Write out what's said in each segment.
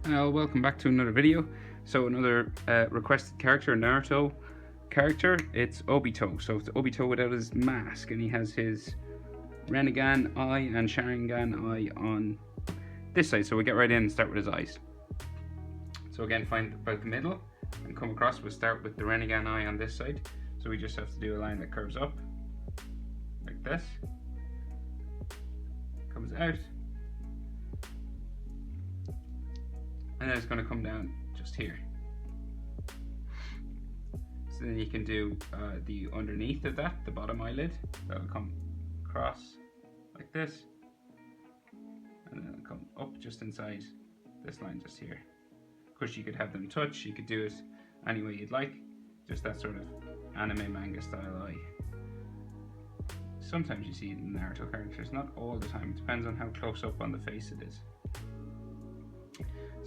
Welcome back to another video. So another requested character, Naruto character, it's Obito. So it's Obito without his mask, and he has his Rinnegan eye and Sharingan eye on this side. So we get right in and start with his eyes. So again, find about the middle and come across. We'll start with the Rinnegan eye on this side. So we just have to do a line that curves up like this, comes out, and then it's going to come down just here. So then you can do the underneath of that, the bottom eyelid, that'll come across like this, and then it'll come up just inside this line just here. Of course, you could have them touch, you could do it any way you'd like, just that sort of anime manga style eye. Sometimes you see it in Naruto characters, not all the time, it depends on how close up on the face it is.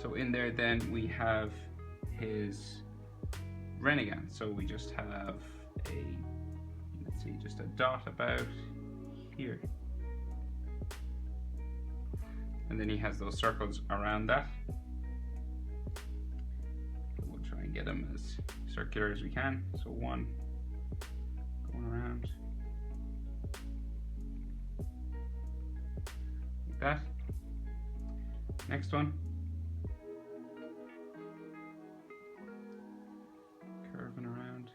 So in there then we have his Rinnegan. So we just have let's see, just a dot about here. And then he has those circles around that. We'll try and get them as circular as we can. So one going around like that. Next one. Curving around.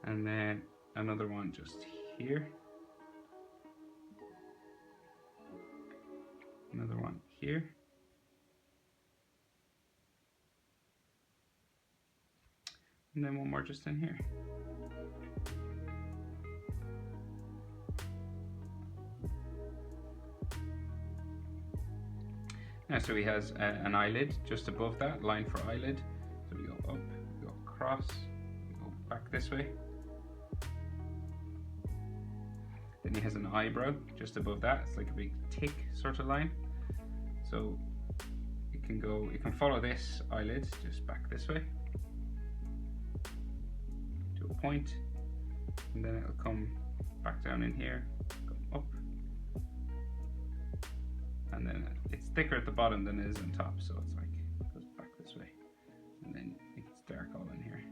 And then another one just here. Another one here. And then one more just in here. Now, so he has an eyelid just above that, line for eyelid. So we go up, we go across, we go back this way. Then he has an eyebrow just above that. It's like a big tick sort of line. So it can follow this eyelid just back this way to a point, and then it'll come back down in here, come up, and then it's thicker at the bottom than it is on top, so it's like it goes back this way, and then it gets dark all in here.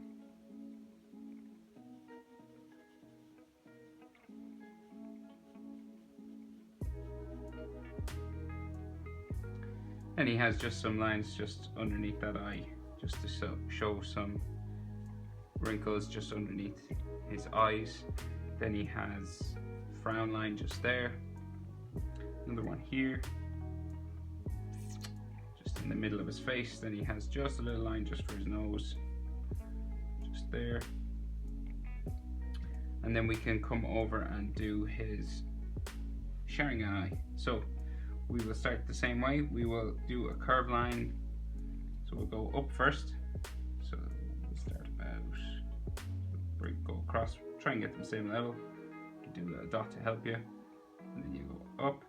And he has just some lines just underneath that eye, just to show some wrinkles just underneath his eyes. Then he has frown line just there, another one here, just in the middle of his face. Then he has just a little line just for his nose, just there. And then we can come over and do his Sharingan eye. So we will start the same way. We will do a curved line. So we'll go up first. So we'll start about, go across, try and get to the same level. You can do a dot to help you. And then you go up.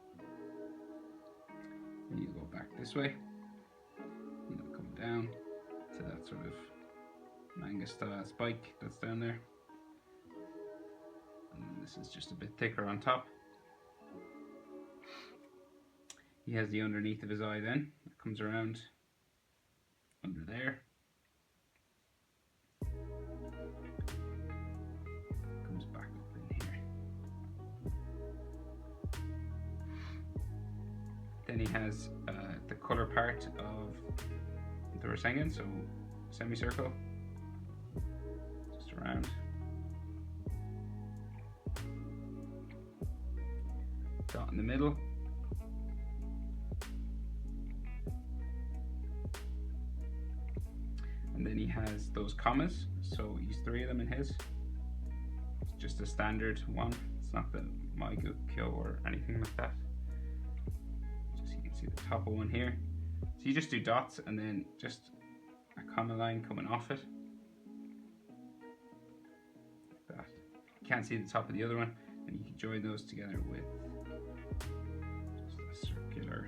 And you go back this way. And you'll come down to that sort of manga style spike that's down there. And then this is just a bit thicker on top. He has the underneath of his eye then, that comes around under there. Comes back up in here. Then he has the color part of the Rasengan, so semicircle, just around. Dot in the middle. And then he has those commas, so he's 3 of them in his. It's just a standard one, it's not the Maigukyo or anything like that. Just you can see the top of one here. So you just do dots and then just a comma line coming off it. Like that. You can't see the top of the other one, and you can join those together with just a circular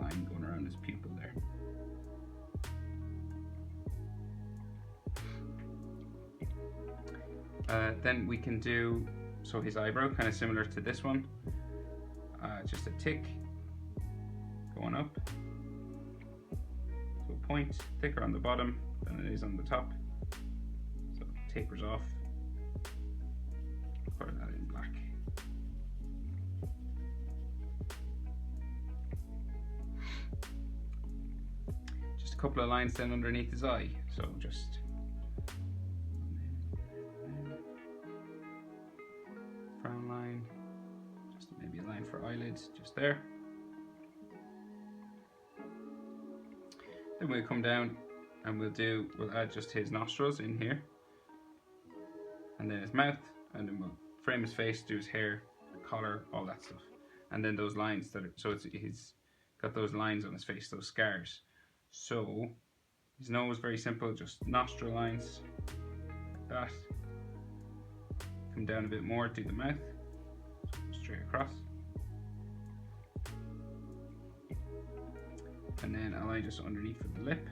line going around his pupil there. Then we can do so his eyebrow, kind of similar to this one. Just a tick going up. So a point, thicker on the bottom than it is on the top. So it tapers off. Color that in black. Just a couple of lines then underneath his eye. So just frown line, just maybe a line for eyelids, just there. Then we'll come down and we'll add just his nostrils in here, and then his mouth, and then we'll frame his face, do his hair, collar, all that stuff, and then those lines that are, so he's got those lines on his face, those scars. So his nose, very simple, just nostril lines like that. Come down a bit more, do the mouth, straight across, and then a line just underneath for the lip,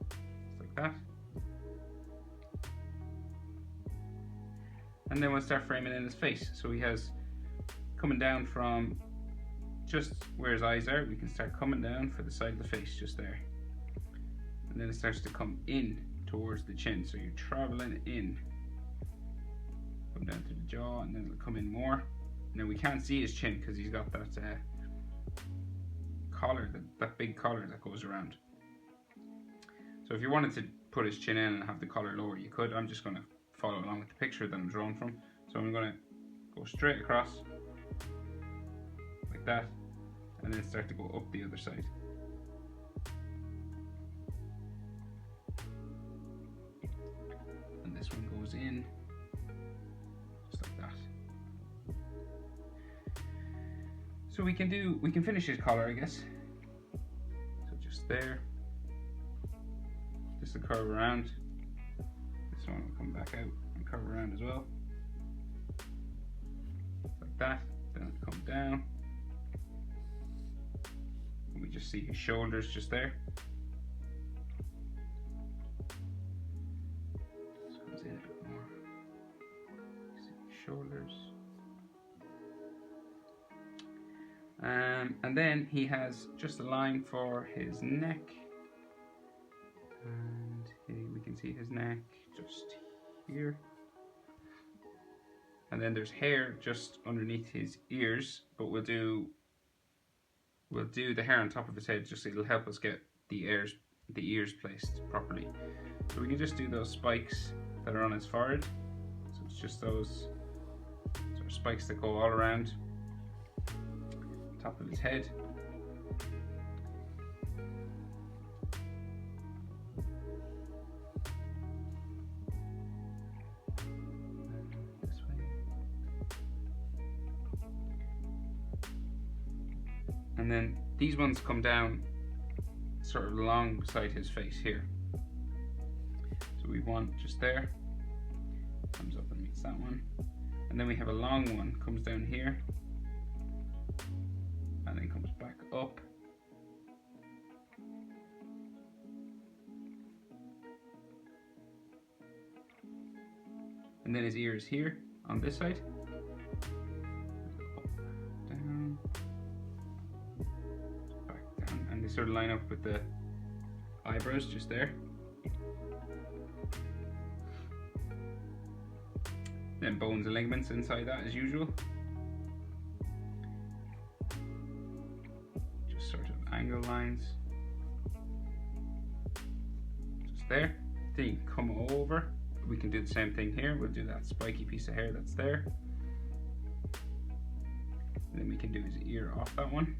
just like that. And then we'll start framing in his face. So he has coming down from just where his eyes are, we can start coming down for the side of the face, just there. And then it starts to come in towards the chin. So you're traveling in, come down to the jaw, and then it'll come in more. Now we can't see his chin because he's got that collar, that big collar that goes around. So if you wanted to put his chin in and have the collar lower, you could. I'm just going to follow along with the picture that I'm drawn from. So I'm going to go straight across like that, and then start to go up the other side. And this one goes in just like that. So we can finish his collar, I guess. So just there, just a curve around. This one will come back out and curve around as well, like that. Then it'll come down, and we just see his shoulders just there. This comes in a bit more. You see his shoulders. And then he has just a line for his neck, and here we can see his neck just here. And then there's hair just underneath his ears, but we'll do the hair on top of his head, just so it'll help us get the ears placed properly. So we can just do those spikes that are on his forehead. So it's just those sort of spikes that go all around top of his head. This way. And then these ones come down sort of along beside his face here. So we want just there, comes up and meets that one. And then we have a long one, comes down here, and then comes back up. And then his ear is here on this side. Up, down, back down. And they sort of line up with the eyebrows just there. Then bones and ligaments inside that as usual. Angle lines just there. Then you come over, we can do the same thing here. We'll do that spiky piece of hair that's there, and then we can do his ear off that one.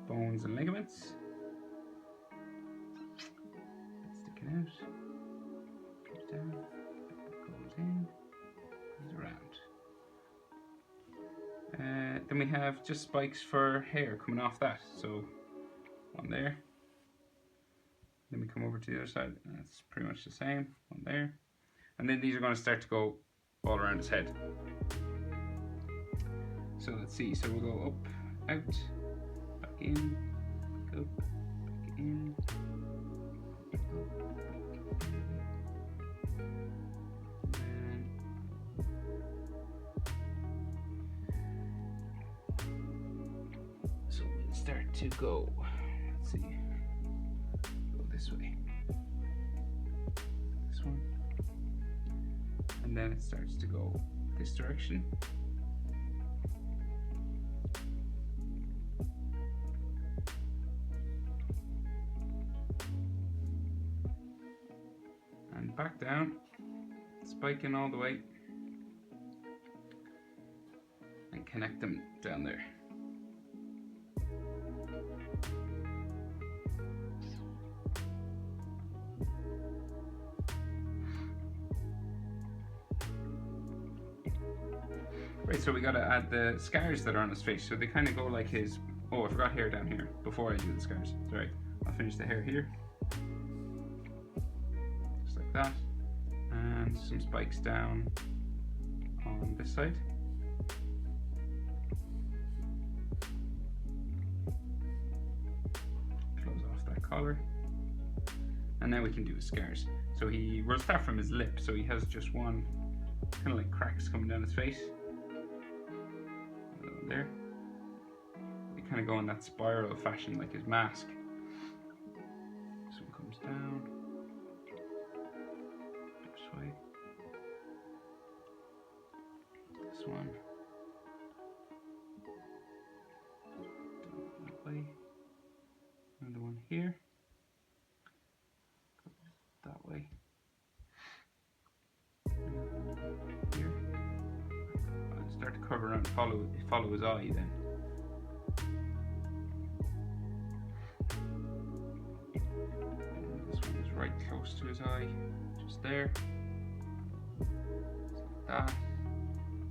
Bones and ligaments sticking out. Down, goes in, goes around. Then we have just spikes for hair coming off that. So one there. Then we come over to the other side, and that's pretty much the same. One there. And then these are going to start to go all around his head. So let's see. So we'll go up, out, back in, back up. start to go. Let's see. Go this way. This one. And then it starts to go this direction. And back down, spiking all the way, and connect them down there. Right, so we gotta add the scars that are on his face. So they kind of go like his, oh, I forgot hair down here before I do the scars. Sorry, I'll finish the hair here. Just like that. And some spikes down on this side. Close off that collar. And now we can do his scars. So we'll start from his lip. So he has just one, kind of like cracks coming down his face. There. They kind of go in that spiral fashion like his mask. This one comes down. This way. This one. That way. Another one here. That way. Here. I'll start to cover and follow his eye then. And this one is right close to his eye, just there. Just like that.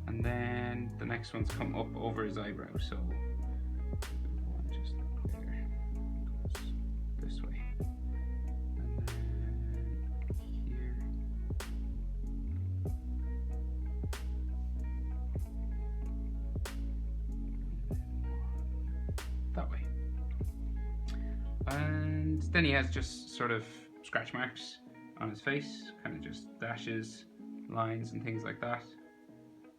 And then the next one's come up over his eyebrow, so one just like there goes this way. And then here. That way. And then he has just sort of scratch marks on his face, kind of just dashes, lines and things like that,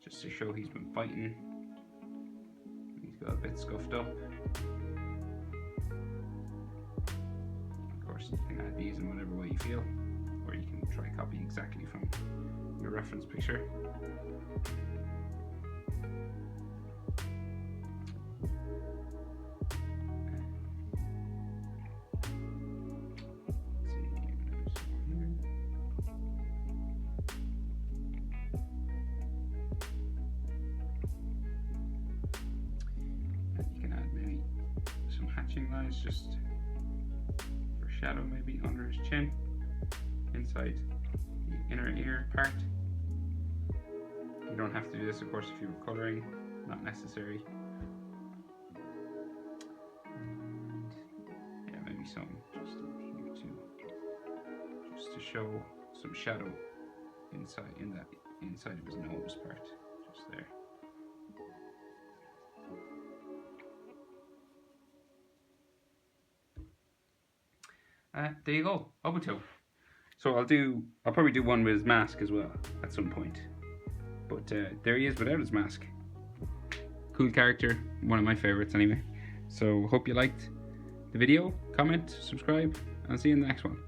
just to show he's been fighting. He's got a bit scuffed up. Of course, you can add these in whatever way you feel, or you can try copy exactly from your reference picture. Lines just for shadow, maybe under his chin, inside the inner ear part. You don't have to do this, of course, if you were colouring, not necessary. And yeah, maybe some just here too, just to show some shadow inside of his nose part, just there. There you go, Obito. So I'll probably do one with his mask as well at some point. But there he is without his mask. Cool character, one of my favorites anyway. So hope you liked the video, comment, subscribe, and I'll see you in the next one.